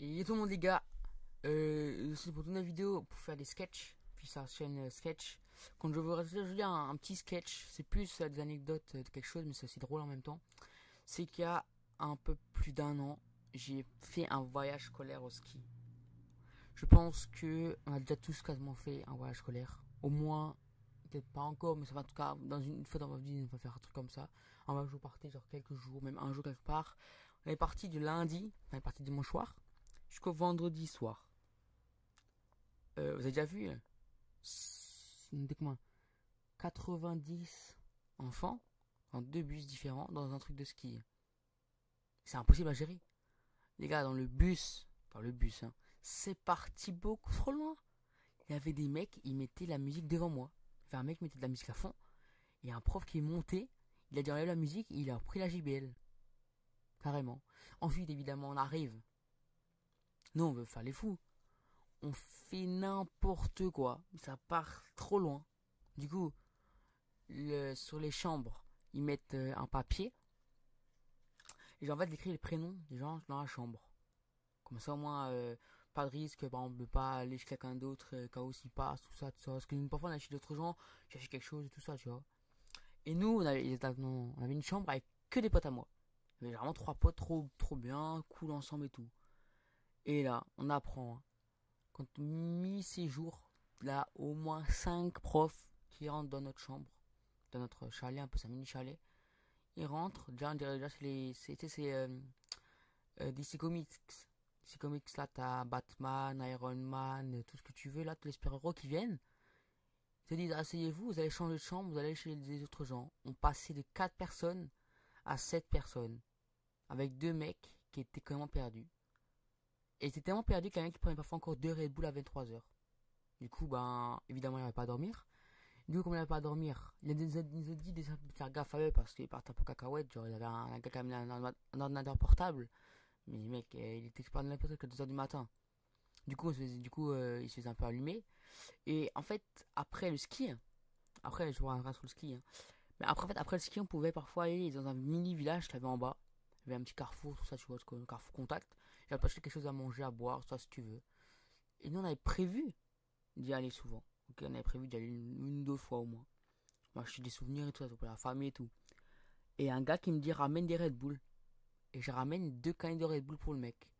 Et tout le monde les gars, c'est pour tourner la vidéo pour faire des sketchs, puis sa chaîne sketch. Quand je veux rajouter je lis un petit sketch, c'est plus des anecdotes de quelque chose, mais c'est aussi drôle en même temps. C'est qu'il y a un peu plus d'un an, j'ai fait un voyage scolaire au ski. Je pense que on a déjà tous quasiment fait un voyage scolaire. Au moins, peut-être pas encore, mais ça va en tout cas, dans une fois dans ma vie, on va faire un truc comme ça. Un voyage où on partait genre quelques jours, même un jour quelque part. On est parti du lundi, on est parti dimanche soir, jusqu'au vendredi soir. Vous avez déjà vu comment 90 enfants dans deux bus différents dans un truc de ski. C'est impossible à gérer. Les gars, dans le bus, hein, c'est parti beaucoup trop loin. Il y avait des mecs, ils mettaient la musique devant moi. Enfin, un mec mettait de la musique à fond. Il y a un prof qui est monté, il a dit enlève la musique, et il a repris la JBL. Carrément. Ensuite, évidemment, on arrive. Nous, on veut faire les fous. On fait n'importe quoi. Ça part trop loin. Du coup, sur les chambres, ils mettent un papier. Et en fait, ils écrivent les prénoms des gens dans la chambre. Comme ça, au moins, pas de risque, par exemple, de pas aller chez quelqu'un d'autre, quand s'il passe, tout ça, tout ça. Parce que parfois, on a chez d'autres gens, chercher quelque chose et tout ça, tu vois. Et nous, on avait une chambre avec que des potes à moi. Il y avait vraiment trois potes trop bien, cool ensemble et tout. Et là, on apprend, hein, quand mi-séjour, là, au moins 5 profs qui rentrent dans notre chambre, dans notre chalet, un peu sa mini chalet. Ils rentrent, déjà, on dirait déjà, c'est DC Comics. DC Comics, là, t'as Batman, Iron Man, tout ce que tu veux, là, tous les super-héros qui viennent. Ils te disent, asseyez-vous, vous allez changer de chambre, vous allez chez les autres gens. On passait de 4 personnes à 7 personnes. Avec deux mecs qui étaient complètement perdus. Et c'était tellement perdu qu'un mec qui prenait parfois encore 2 Red Bull à 23 h. Du coup, ben, évidemment, il n'avait pas à dormir. Du coup, comme il n'avait pas à dormir, il nous a dit de faire gaffe à eux parce qu'ils partent un peu cacahuète. Genre, il y avait un gars qui avait un ordinateur portable. Mais mec, il était pas de n'importe que 2 h du matin. Il se faisait un peu allumer. Et en fait, après le ski, après, je reviendrai sur le ski, hein. Mais après, en fait, après le ski, on pouvait parfois aller dans un mini village qu'il y avait en bas. Il y avait un petit carrefour, tout ça, tu vois, un carrefour contact. J'avais acheté quelque chose à manger, à boire, ça, si tu veux. Et nous, on avait prévu d'y aller souvent. Ok, on avait prévu d'y aller une ou deux fois au moins. Moi, j'ai des souvenirs et tout ça, pour la famille et tout. Et un gars qui me dit ramène des Red Bull. Et je ramène 2 canettes de Red Bull pour le mec.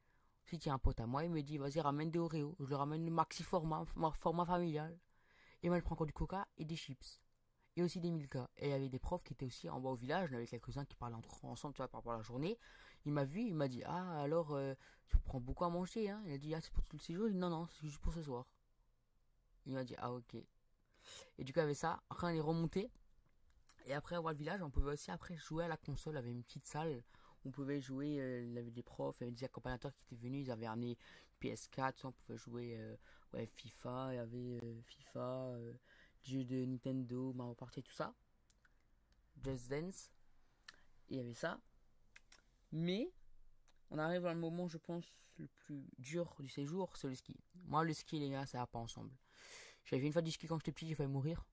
Si tu as un pote à moi, il me dit vas-y, ramène des Oreos. Je le ramène le maxi format familial. Et moi, je prends encore du coca et des chips. Et aussi des Milka. Et il y avait des profs qui étaient aussi en bas au village. Il y en avait quelques-uns qui parlaient ensemble, tu vois, par rapport à la journée. Il m'a vu, il m'a dit ah, alors, tu prends beaucoup à manger, hein. Il a dit ah, c'est pour tout le séjour. Il dit non, non, c'est juste pour ce soir. Il m'a dit ah, ok. Et du coup, il y avait ça. Après, on est remonté. Et après avoir le village, on pouvait aussi après jouer à la console. Il y avait une petite salle où on pouvait jouer. Il y avait des profs, il y avait des accompagnateurs qui étaient venus. Ils avaient amené PS4, on pouvait jouer ouais, FIFA. Il y avait FIFA, jeux de Nintendo, Mario Party, tout ça. Just Dance. Et il y avait ça. Mais on arrive à le moment, je pense, le plus dur du séjour, c'est le ski. Moi, le ski, les gars, ça va pas ensemble. J'avais fait une fois du ski quand j'étais petit, j'ai failli mourir.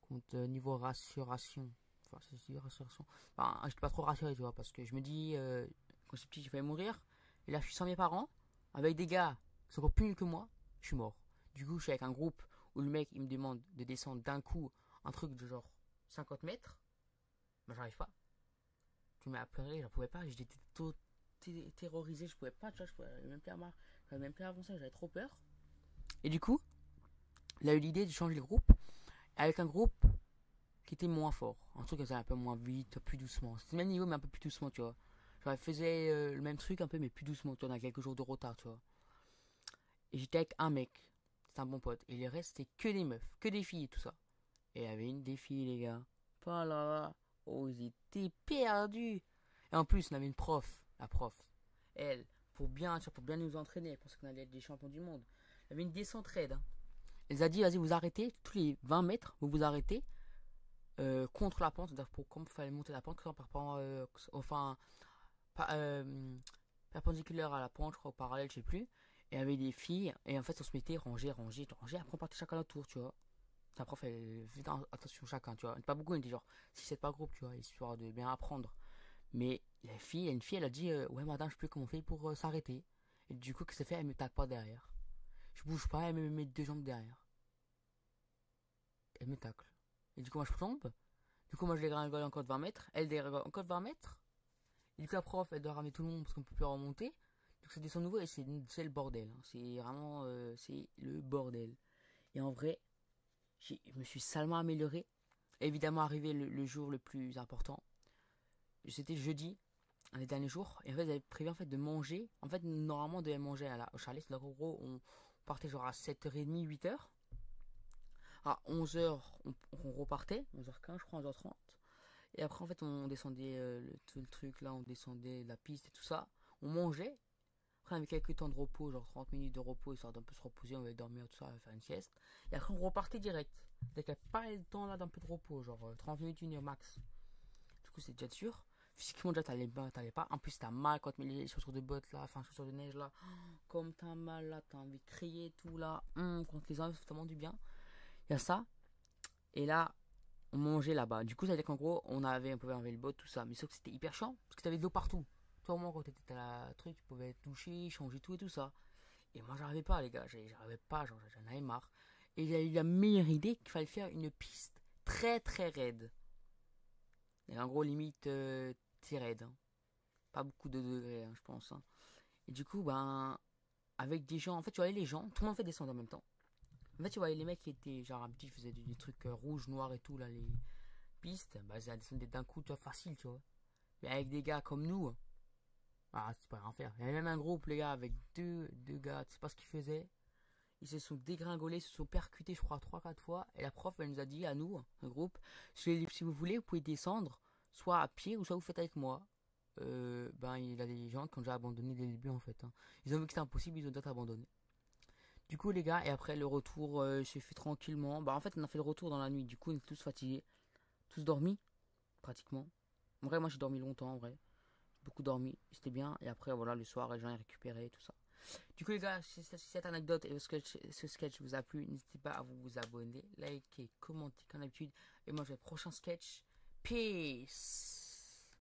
Contre niveau rassuration. Enfin, c'est rassuration. Enfin, j'étais pas trop rassuré, tu vois, parce que je me dis, quand j'étais petit, j'ai failli mourir. Et là, je suis sans mes parents, avec des gars qui sont encore plus nuls que moi, je suis mort. Du coup, je suis avec un groupe où le mec, il me demande de descendre d'un coup un truc de genre 50 mètres. Mais j'arrive pas. Tu m'as pleuré, je pouvais pas. J'étais tout terrorisé, je pouvais pas, tu vois, je pouvais même plus avancer, j'avais trop peur. Et du coup, il a eu l'idée de changer le groupe avec un groupe qui était moins fort. Un truc qui faisait un peu moins vite, plus doucement. C'était le même niveau, mais un peu plus doucement, tu vois. Genre, il faisait le même truc un peu, mais plus doucement, tu vois, dans quelques jours de retard, tu vois. Et j'étais avec un mec, c'est un bon pote. Et le reste, c'était que des meufs, que des filles et tout ça. Et il y avait une des filles, les gars. Pas là. Oh, ils étaient perdus. Et en plus, on avait une prof, la prof. Elle, pour bien nous entraîner, parce qu'on allait être des champions du monde. Elle avait une descente raide, hein. Elle a dit, vas-y, vous arrêtez, tous les 20 mètres, vous vous arrêtez. Contre la pente, c'est-à-dire pour comme il fallait monter la pente, enfin, pas, perpendiculaire à la pente, je crois, au parallèle, je sais plus. Et il y avait des filles, et en fait, on se mettait rangé, après on partait chacun à notre tour, tu vois. La prof, elle faisait attention chacun, tu vois. Pas beaucoup, on était genre 6-7 par groupe, tu vois, histoire de bien apprendre. Mais la fille, une fille, elle a dit, ouais, madame, je sais plus comment on fait pour s'arrêter. Et du coup, qu'est-ce qu'elle fait? Elle me tape pas derrière. Je bouge pas, elle me met deux jambes derrière. Elle me tacle. Et du coup, moi, je tombe. Du coup, moi, je dégringole encore de 20 mètres. Elle dégringole encore de 20 mètres. Et du coup, la prof, elle doit ramener tout le monde parce qu'on peut plus remonter. Donc, ça descend nouveau et c'est le bordel. Hein. C'est vraiment, c'est le bordel. Et en vrai, je me suis salement amélioré. Évidemment, arrivé le jour le plus important. C'était jeudi, un des derniers jours. Et en fait, j'avais prévu en fait de manger. En fait, normalement, on devait manger au chalet. Donc, en gros, on partait genre à 7h30, 8h. À 11h, on repartait. 11h15, je crois, 11h30. Et après, en fait, on descendait tout le truc là. On descendait la piste et tout ça. On mangeait. Après, on avait quelques temps de repos, genre 30 minutes de repos, histoire d'un peu se reposer. On allait dormir, tout ça, faire une sieste. Et après, on repartait direct. Donc, il n'y a pas eu le temps là d'un peu de repos, genre 30 minutes, 1 heure max. Du coup, c'est déjà sûr. Physiquement, déjà, t'allais pas. En plus, t'as mal quand tu mets les chaussures de bottes là, enfin, chaussures de neige là. Comme t'as mal là, t'as envie de crier, tout là. Quand les enlèves, ça fait tellement du bien. Il y a ça. Et là, on mangeait là-bas. Du coup, ça veut dire qu'en gros, on pouvait enlever le bot, tout ça. Mais sauf que c'était hyper chiant, parce que t'avais de l'eau partout. Toi, au moins, quand t'étais à la truc, tu pouvais toucher, changer tout et tout ça. Et moi, j'arrivais pas, les gars. J'arrivais pas, genre, j'en avais marre. Et il a eu la meilleure idée qu'il fallait faire une piste très très raide. Et en gros, limite, raide. Hein. Pas beaucoup de degrés, hein, je pense. Hein. Et du coup, ben, avec des gens, en fait, tu voyais les gens, tout le monde fait descendre en même temps. En fait, tu voyais les mecs qui étaient, genre, un petit, faisaient des trucs rouges, noirs et tout, là, les pistes, bah, ça descendait d'un coup, tu vois, facile, tu vois. Mais avec des gars comme nous, ah, c'est pas rien faire. Il y avait même un groupe, les gars, avec deux gars, tu sais pas ce qu'ils faisaient. Ils se sont dégringolés, se sont percutés, je crois, 3-4 fois. Et la prof, elle nous a dit, à nous, un groupe, si vous voulez, vous pouvez descendre, soit à pied, ou soit vous faites avec moi. Ben, il y a des gens qui ont déjà abandonné dès le début, en fait. Hein. Ils ont vu que c'était impossible, ils ont déjà abandonné. Du coup, les gars, et après, le retour s'est fait tranquillement. Bah, en fait, on a fait le retour dans la nuit. Du coup, on est tous fatigués. Tous dormis, pratiquement. En vrai, moi, j'ai dormi longtemps, en vrai. Beaucoup dormi, c'était bien. Et après, voilà, le soir, les gens ont récupéré, tout ça. Du coup, les gars, si cette anecdote et ce sketch vous a plu, n'hésitez pas à vous abonner, liker, commenter comme d'habitude. Et moi, je vais au prochain sketch. Peace!